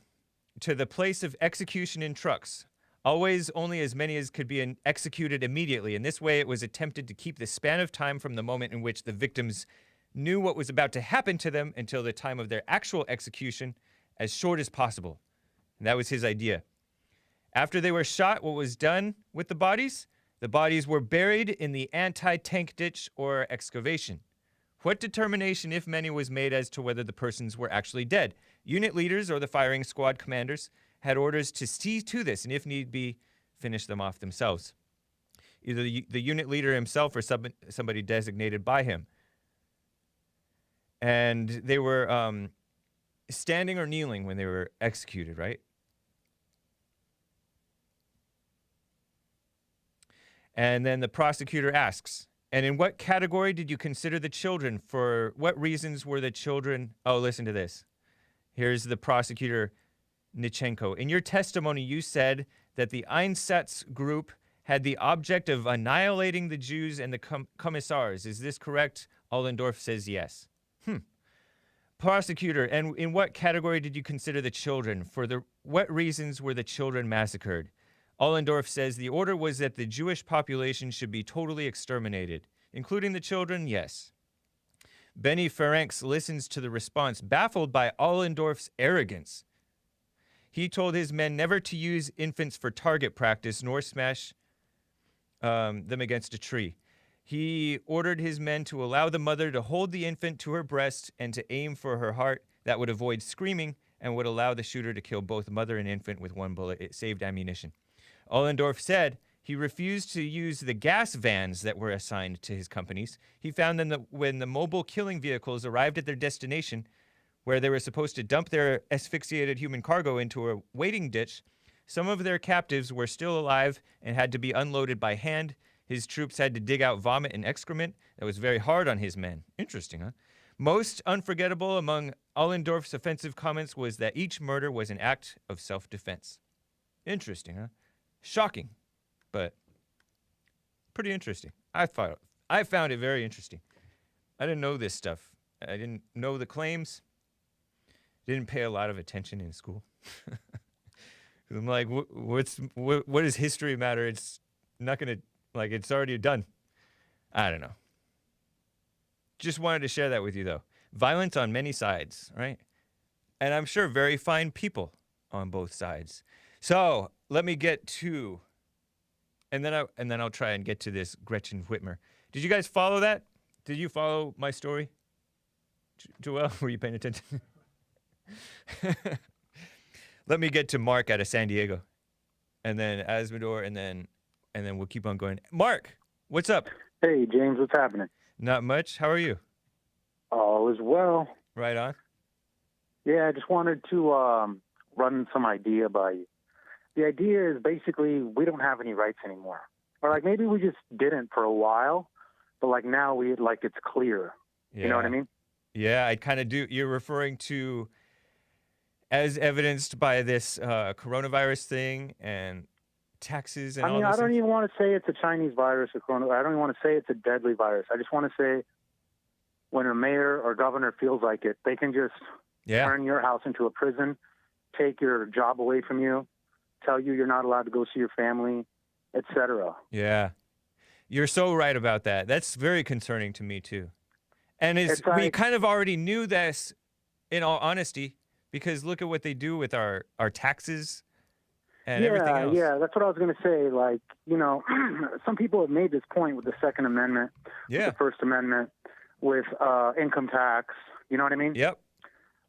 to the place of execution in trucks. Always only as many as could be executed immediately. In this way, it was attempted to keep the span of time from the moment in which the victims knew what was about to happen to them until the time of their actual execution as short as possible. And that was his idea. After they were shot, what was done with the bodies? The bodies were buried in the anti-tank ditch or excavation. What determination, if many, was made as to whether the persons were actually dead? Unit leaders or the firing squad commanders had orders to see to this, and if need be, finish them off themselves. Either the unit leader himself or somebody designated by him. And they were standing or kneeling when they were executed, right? And then the prosecutor asks, and in what category did you consider the children? For what reasons were the children? Oh, listen to this. Here's the prosecutor, Nichenko. In your testimony, you said that the Einsatz group had the object of annihilating the Jews and the commissars. Is this correct? Ohlendorf says yes. Prosecutor, and in what category did you consider the children? For what reasons were the children massacred? Ohlendorf says the order was that the Jewish population should be totally exterminated, including the children, yes. Benny Ferencz listens to the response, baffled by Ohlendorf's arrogance. He told his men never to use infants for target practice nor smash them against a tree. He ordered his men to allow the mother to hold the infant to her breast and to aim for her heart. That would avoid screaming and would allow the shooter to kill both mother and infant with one bullet. It saved ammunition. Ohlendorf said he refused to use the gas vans that were assigned to his companies. He found them that when the mobile killing vehicles arrived at their destination, where they were supposed to dump their asphyxiated human cargo into a waiting ditch, some of their captives were still alive and had to be unloaded by hand. His troops had to dig out vomit and excrement. That was very hard on his men. Interesting, huh? Most unforgettable among Ohlendorf's offensive comments was that each murder was an act of self-defense. Interesting, huh? Shocking, but pretty interesting. I found it very interesting. I didn't know this stuff. I didn't know the claims. Didn't pay a lot of attention in school. I'm like, what does history matter? It's not going to, like, it's already done. I don't know. Just wanted to share that with you, though. Violence on many sides, right? And I'm sure very fine people on both sides. So let me get to, and then I'll try and get to this Gretchen Whitmer. Did you guys follow that? Did you follow my story? Joel, were you paying attention? Let me get to Mark out of San Diego, and then Azzmador, and then we'll keep on going. Mark, what's up? Hey, James, what's happening? Not much. How are you? All is well. Right on. Yeah, I just wanted to run some idea by you. The idea is basically we don't have any rights anymore. Or, like, maybe we just didn't for a while, but, like, now it's clear. Yeah. You know what I mean? Yeah, I kind of do. You're referring to, as evidenced by this coronavirus thing and taxes and all I this. don't even want to say it's a Chinese virus or coronavirus. I don't even want to say it's a deadly virus. I just want to say when a mayor or governor feels like it, they can just turn your house into a prison, take your job away from you, tell you you're not allowed to go see your family, etc. Yeah. You're so right about that. That's very concerning to me, too. And we kind of already knew this, in all honesty, because look at what they do with our taxes and everything else. Yeah, that's what I was going to say. Like, some people have made this point with the Second Amendment, with the First Amendment, with income tax. You know what I mean? Yep.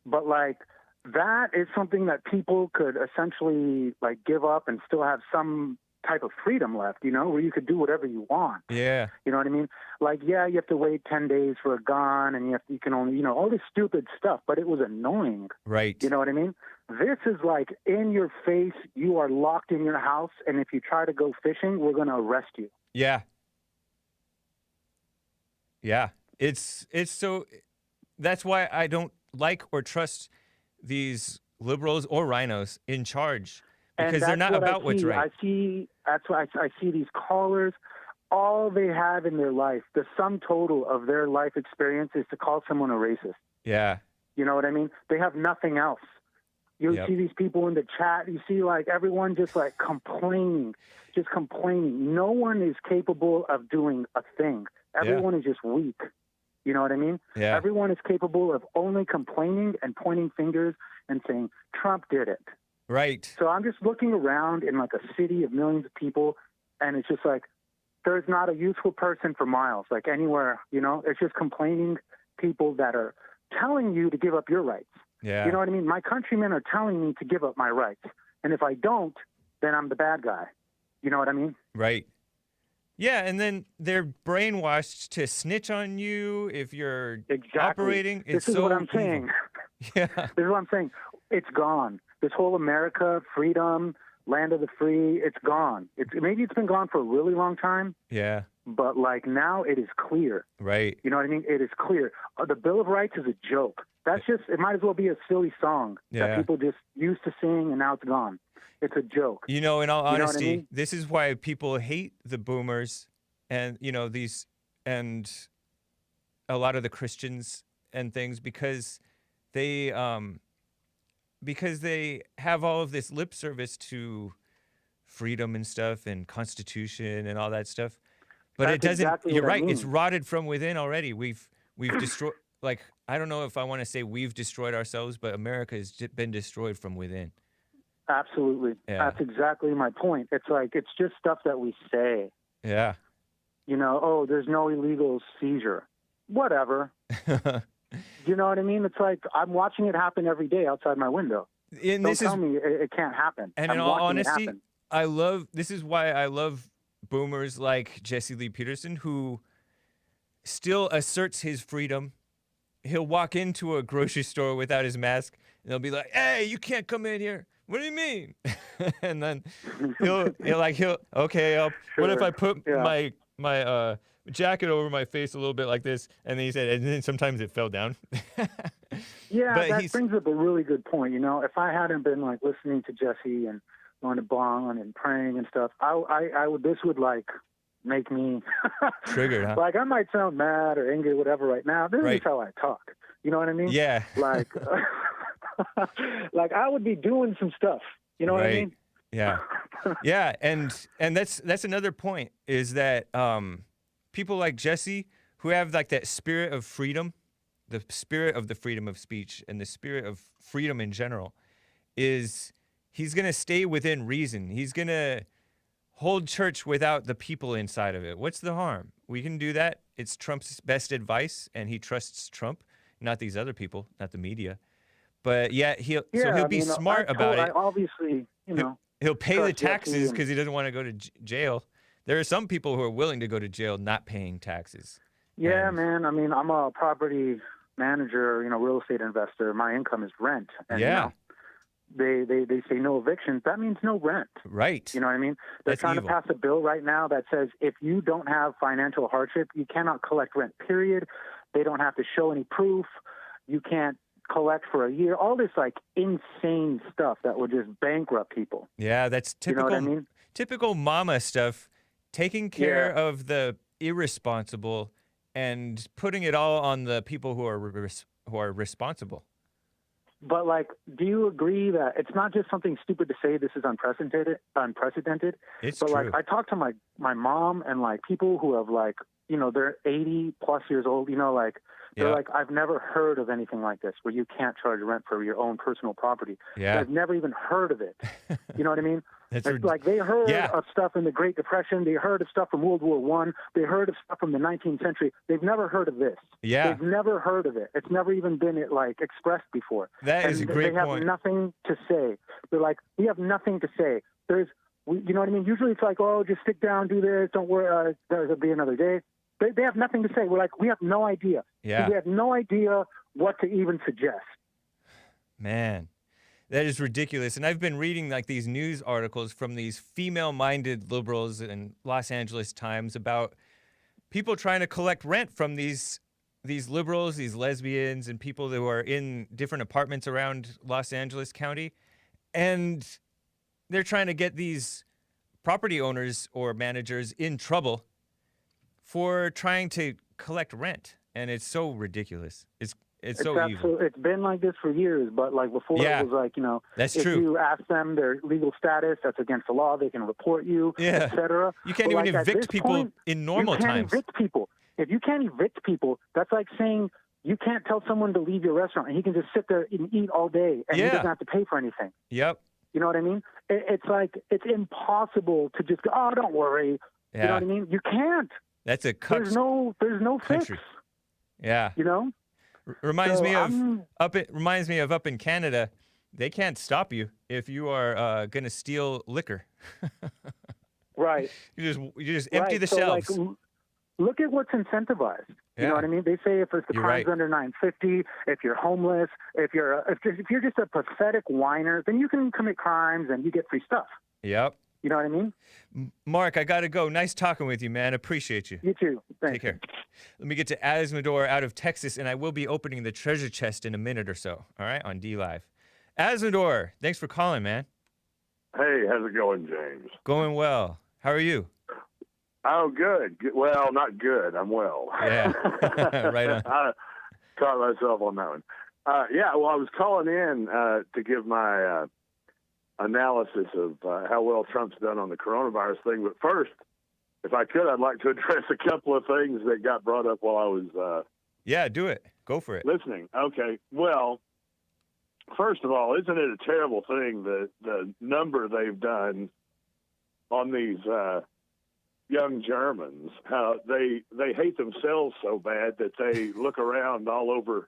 But, like, that is something that people could essentially, like, give up and still have some type of freedom left, where you could do whatever you want. Yeah. You know what I mean? Like, you have to wait 10 days for a gun, and you can only, all this stupid stuff, but it was annoying. Right. You know what I mean? This is like in your face. You are locked in your house, and if you try to go fishing, we're going to arrest you. Yeah. Yeah. It's so, that's why I don't like or trust these liberals or rhinos in charge. Because they're not about what's right. That's why I see these callers. All they have in their life, the sum total of their life experience, is to call someone a racist. Yeah. You know what I mean? They have nothing else. You see these people in the chat. You see, like, everyone just, like, complaining. No one is capable of doing a thing. Everyone is just weak. You know what I mean? Yeah. Everyone is capable of only complaining and pointing fingers and saying, Trump did it. Right. So I'm just looking around in, like, a city of millions of people, and it's just like there's not a useful person for miles, like, anywhere, It's just complaining people that are telling you to give up your rights. Yeah. You know what I mean? My countrymen are telling me to give up my rights. And if I don't, then I'm the bad guy. You know what I mean? Right. Yeah, and then they're brainwashed to snitch on you if you're operating. This is what I'm saying. Yeah. This is what I'm saying. It's gone. This whole America, freedom, land of the free, it's gone. Maybe it's been gone for a really long time. Yeah. But, like, now it is clear. Right. You know what I mean? It is clear. The Bill of Rights is a joke. It might as well be a silly song that people just used to sing, and now it's gone. It's a joke. In all honesty, I mean? This is why people hate the boomers and, and a lot of the Christians and things, because they have all of this lip service to freedom and stuff and Constitution and all that stuff. But it doesn't, exactly you're what I right, mean. It's rotted from within already. We've destroyed, like, I don't know if I want to say we've destroyed ourselves, but America has been destroyed from within. Absolutely. Yeah. That's exactly my point. It's like, it's just stuff that we say. Yeah. There's no illegal seizure. Whatever. You know what I mean? It's like, I'm watching it happen every day outside my window. Don't tell me it can't happen. And in all honesty, this is why I love boomers like Jesse Lee Peterson, who still asserts his freedom. He'll walk into a grocery store without his mask, and they'll be like, "Hey, you can't come in here. What do you mean?" And then what if I put my jacket over my face a little bit like this? And then he said, and then sometimes it fell down. Yeah, but that brings up a really good point. If I hadn't been, like, listening to Jesse and going to Bong and praying and stuff, I would, this would, like, make me triggered, huh? Like, I might sound mad or angry or whatever right now. This is how I talk. You know what I mean? Yeah. Like, like, I would be doing some stuff. You know what I mean? Yeah. Yeah, and that's another point, is that people like Jesse, who have, like, that spirit of freedom, the spirit of the freedom of speech and the spirit of freedom in general, he's going to stay within reason. He's going to hold church without the people inside of it. What's the harm? We can do that. It's Trump's best advice, and he trusts Trump, not these other people, not the media. But he'll be smart about it. Obviously, he'll pay the taxes because he doesn't want to go to jail. There are some people who are willing to go to jail not paying taxes. Yeah, man. I mean, I'm a property manager, real estate investor. My income is rent. And, they say no evictions. That means no rent. Right. You know what I mean? They're trying to pass a bill right now that says if you don't have financial hardship, you cannot collect rent, period. They don't have to show any proof. You can't collect for a year. All this, like, insane stuff that would just bankrupt people. Yeah, that's typical. You know what I mean? Typical mama stuff, taking care of the irresponsible and putting it all on the people who are responsible. But like, do you agree that it's not just something stupid to say this is unprecedented? It's but true. Like, I talked to my mom and like people who have like, you know, they're 80 plus years old, you know, like they're like, I've never heard of anything like this where you can't charge rent for your own personal property. Yeah. They've never even heard of it. You know what I mean? It's like they heard of stuff in the Great Depression. They heard of stuff from World War I. They heard of stuff from the 19th century. They've never heard of this. Yeah. They've never heard of it. It's never even been like expressed before. That is a great point. They have nothing to say. They're like, we have nothing to say. You know what I mean? Usually it's like, oh, just stick down, do this, don't worry, there'll be another day. They have nothing to say. We're like, we have no idea. Yeah. We have no idea what to even suggest. Man, that is ridiculous. And I've been reading like these news articles from these female-minded liberals in Los Angeles Times about people trying to collect rent from these liberals, these lesbians, and people who are in different apartments around Los Angeles County. And they're trying to get these property owners or managers in trouble for trying to collect rent. And it's so ridiculous. It's so evil. It's been like this for years, but like before it was like, you know, that's if true. you ask them their legal status, that's against the law, they can report you, etc. You can't even evict people in normal times. You can't evict people. If you can't evict people, that's like saying you can't tell someone to leave your restaurant and he can just sit there and eat all day and he doesn't have to pay for anything. Yep. You know what I mean? It's like, it's impossible to just go, oh, don't worry. Yeah. You know what I mean? You can't. That's a There's no country. fix. Yeah. You know? Reminds me of up in Canada, they can't stop you if you are going to steal liquor. Right. You just empty the shelves. Like, look at what's incentivized. You know what I mean? They say if the crime's under 950, if you're homeless, if you're just a pathetic whiner, then you can commit crimes and you get free stuff. Yep. You know what I mean? Mark, I got to go. Nice talking with you, man. Appreciate you. You too. Thanks. Take care. Let me get to Azzmador out of Texas, and I will be opening the treasure chest in a minute or so, all right, on D Live. Azzmador, thanks for calling, man. Hey, how's it going, James? Going well. How are you? Oh, good. Well, not good. I'm well. Yeah, right on. I caught myself on that one. Yeah, well, I was calling in to give my analysis of how well Trump's done on the coronavirus thing. But first, if I could, I'd like to address a couple of things that got brought up while I was yeah, do it. Go for it. Listening. Okay. Well, first of all, isn't it a terrible thing that the number they've done on these young Germans, how they hate themselves so bad that they look around all over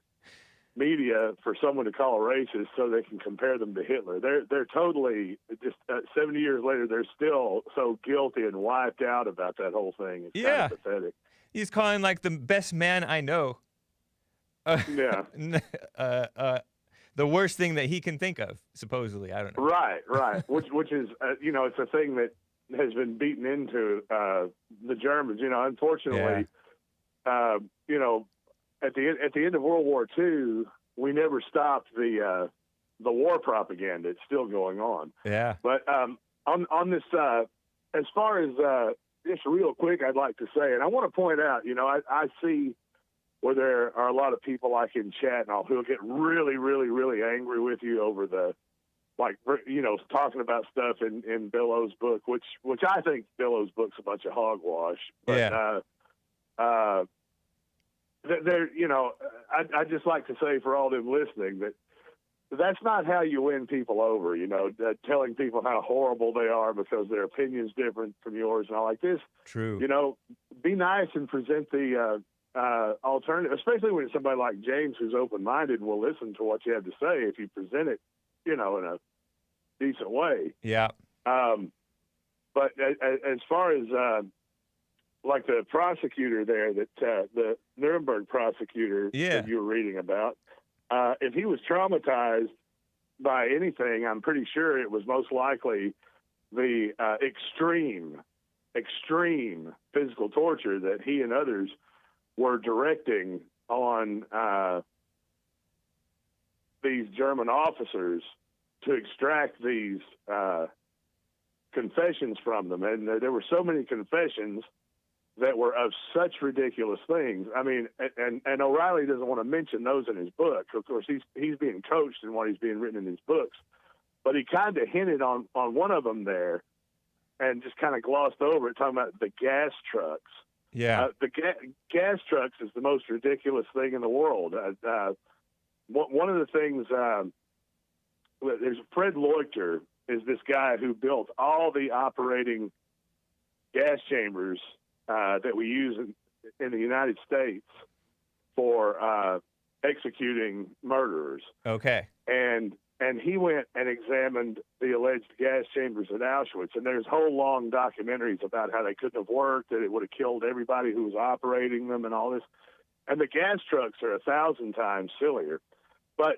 media for someone to call a racist so they can compare them to Hitler. They're totally just 70 years later, they're still so guilty and wiped out about that whole thing. It's kind of pathetic. He's calling like the best man I know. Yeah. The worst thing that he can think of, supposedly. I don't know. Right. Which is, it's a thing that has been beaten into the Germans. Unfortunately, at the end of World War II, we never stopped the war propaganda. It's still going on. Yeah. But on this, as far as just real quick, I'd like to say, and I want to point out, I see where there are a lot of people like in chat and all who'll get really, really, really angry with you over the, talking about stuff in Billow's book, which I think Billow's book's a bunch of hogwash. But, I'd just like to say for all them listening that that's not how you win people over, telling people how horrible they are because their opinion's different from yours and all like this. True. Be nice and present the alternative, especially when it's somebody like James who's open-minded and will listen to what you have to say if you present it, in a decent way. Yeah. But as far as like the prosecutor there, that the Nuremberg prosecutor that you were reading about, if he was traumatized by anything, I'm pretty sure it was most likely the extreme physical torture that he and others were directing on these German officers to extract these confessions from them. And there were so many confessions that were of such ridiculous things. I mean, and O'Reilly doesn't want to mention those in his book. Of course, he's being coached in what he's being written in his books, but he kind of hinted on one of them there, and just kind of glossed over it, talking about the gas trucks. Yeah, the gas trucks is the most ridiculous thing in the world. One of the things, there's Fred Loiter is this guy who built all the operating gas chambers that we use in the United States for executing murderers. Okay. And he went and examined the alleged gas chambers at Auschwitz, and there's whole long documentaries about how they couldn't have worked, that it would have killed everybody who was operating them and all this. And the gas trucks are 1,000 times sillier. But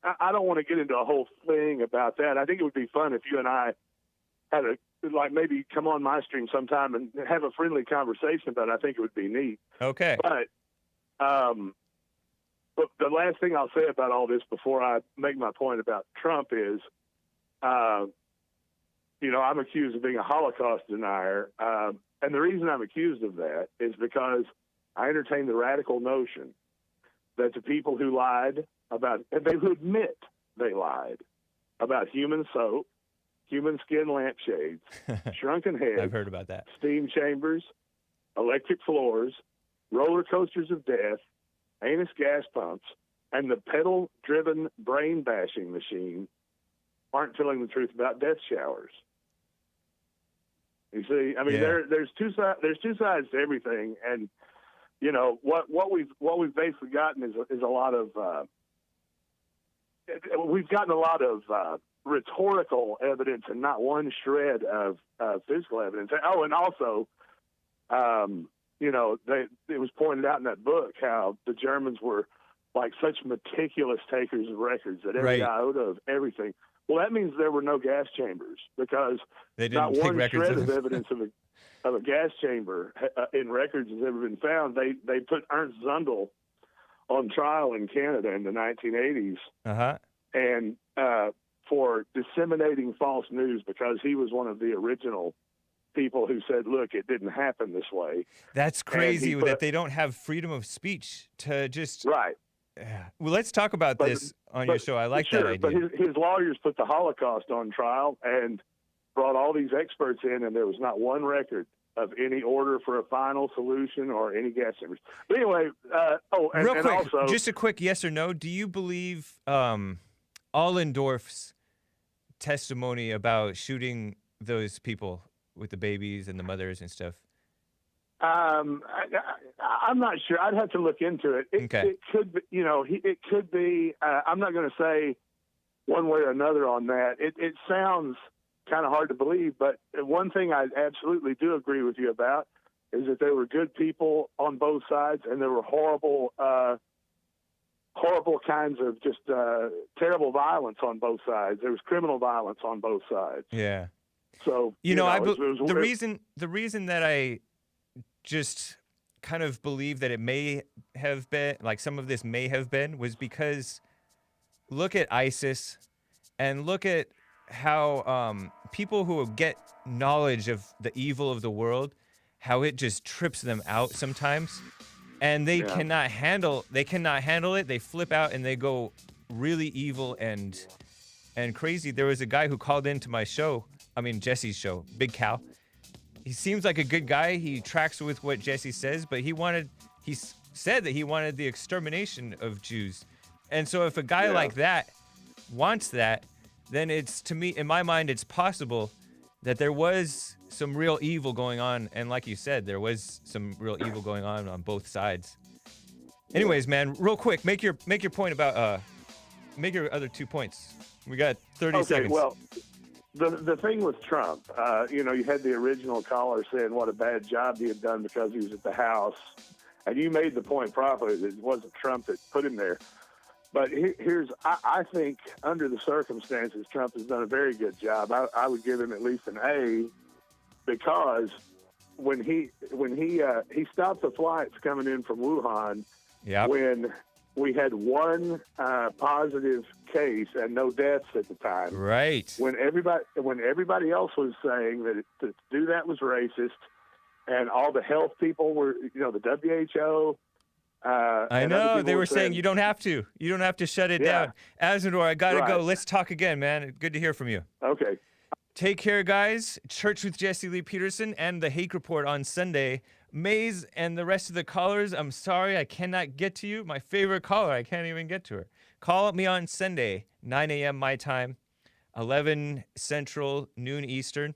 I don't want to get into a whole thing about that. I think it would be fun if you and I had maybe come on my stream sometime and have a friendly conversation about it. I think it would be neat. Okay. But the last thing I'll say about all this before I make my point about Trump is, I'm accused of being a Holocaust denier. And the reason I'm accused of that is because I entertain the radical notion that the people who lied who admit they lied about human soap, human skin lampshades, shrunken heads, I've heard about that, steam chambers, electric floors, roller coasters of death, anus gas pumps, and the pedal-driven brain-bashing machine aren't telling the truth about death showers. You see, I mean, there's two sides to everything, and what we've basically gotten is a lot of rhetorical evidence and not one shred of physical evidence. Oh, and also, it was pointed out in that book how the Germans were like such meticulous takers of records that every iota of everything. Well, that means there were no gas chambers, because they didn't not take one records shred of evidence of a gas chamber in records has ever been found. They put Ernst Zundel on trial in Canada in the 1980s, and for disseminating false news, because he was one of the original people who said, look, it didn't happen this way. That's crazy that they don't have freedom of speech to just... Right. Well, let's talk about this on your show. I like that idea. But his lawyers put the Holocaust on trial and brought all these experts in, and there was not one record of any order for a final solution or any gas chambers. But anyway, real quick, also, just a quick yes or no. Do you believe Ohlendorf's testimony about shooting those people with the babies and the mothers and stuff? I'm not sure. I'd have to look into it. Okay. It could be, it could be. I'm not going to say one way or another on that. It sounds kind of hard to believe, but one thing I absolutely do agree with you about is that there were good people on both sides, and there were horrible kinds of just terrible violence on both sides. There was criminal violence on both sides. Yeah. So the reason that I just kind of believe that it may have been, like some of this may have been, was because look at ISIS and look at how people who get knowledge of the evil of the world, how it just trips them out sometimes, and they cannot handle it. They flip out and they go really evil and crazy. There was a guy who called into my show, Jesse's show, Big Cal. He seems like a good guy. He tracks with what Jesse says, but he said that he wanted the extermination of Jews. And so if a guy like that wants that, then it's, to me, in my mind, it's possible that there was some real evil going on. And like you said, there was some real evil going on both sides. Anyways, man, real quick, make your point about, make your other 2 points. We got 30 seconds. Well, the thing with Trump, you had the original caller saying what a bad job he had done because he was at the House. And you made the point properly that it wasn't Trump that put him there. But I think under the circumstances, Trump has done a very good job. I would give him at least an A, because when he stopped the flights coming in from Wuhan, when we had one positive case and no deaths at the time. Right. When everybody else was saying that to do that was racist, and all the health people were, the WHO. I know. They were saying you don't have to. You don't have to shut it down. Azzmador, I got to go. Let's talk again, man. Good to hear from you. Okay. Take care, guys. Church with Jesse Lee Peterson and the Hake Report on Sunday. Maze and the rest of the callers, I'm sorry I cannot get to you. My favorite caller, I can't even get to her. Call me on Sunday, 9 a.m. my time, 11 Central, noon Eastern.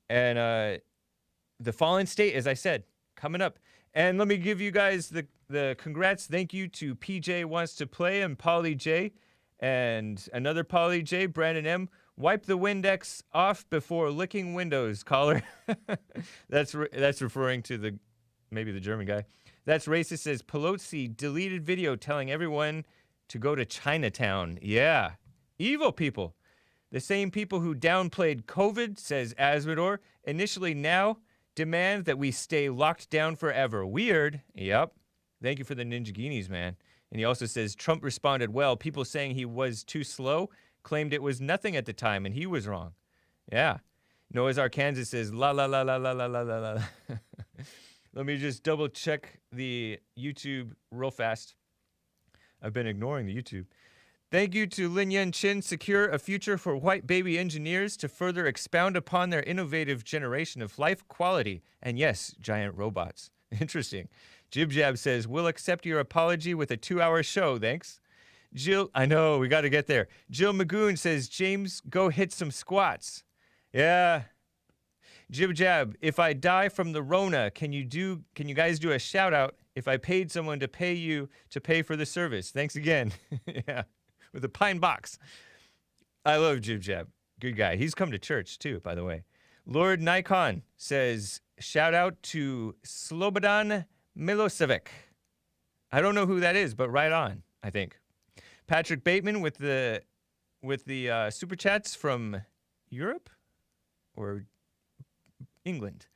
And the Fallen State, as I said, coming up. And let me give you guys the congrats. Thank you to PJ Wants to Play and Polly J. And another Polly J, Brandon M. Wipe the Windex off before licking windows, caller. That's referring to maybe the German guy. That's racist, says Pelosi deleted video telling everyone to go to Chinatown. Yeah. Evil people. The same people who downplayed COVID, says Azzmador, initially now demand that we stay locked down forever. Weird. Yep. Thank you for the Ninjaginis, man. And he also says Trump responded well. People saying he was too slow claimed it was nothing at the time, and he was wrong. Yeah. Noah's Arkansas says, la, la, la, la, la, la, la, la, la. Let me just double check the YouTube real fast. I've been ignoring the YouTube. Thank you to Lin Yun Chin, secure a future for white baby engineers to further expound upon their innovative generation of life quality. And yes, giant robots. Interesting. Jib Jab says, we'll accept your apology with a 2-hour show, thanks. Jill, I know, we got to get there. Jill Magoon says, James, go hit some squats. Yeah. Jib Jab, if I die from the Rona, can you guys do a shout out if I paid someone to pay you to pay for the service? Thanks again. Yeah. With a pine box. I love Jib Jab. Good guy. He's come to church too, by the way. Lord Nikon says, shout out to Slobodan Milosevic. I don't know who that is, but right on, I think. Patrick Bateman with the super chats from Europe or England.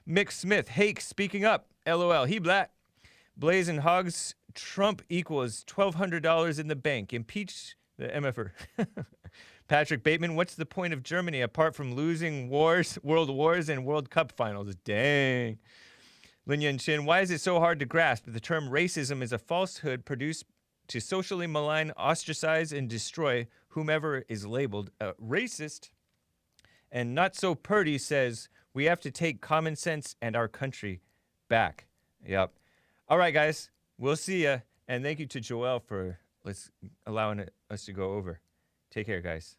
Mick Smith, Hake, speaking up. LOL, he black. Blazing Hogs, Trump equals $1,200 in the bank. Impeach the MFR. Patrick Bateman, what's the point of Germany apart from losing wars, world wars, and World Cup finals? Dang. Lin Yun Chin, why is it so hard to grasp that the term racism is a falsehood produced to socially malign, ostracize, and destroy whomever is labeled a racist? And Not So Purdy says, we have to take common sense and our country back. Yep. All right, guys. We'll see ya. And thank you to Joel for allowing us to go over. Take care, guys.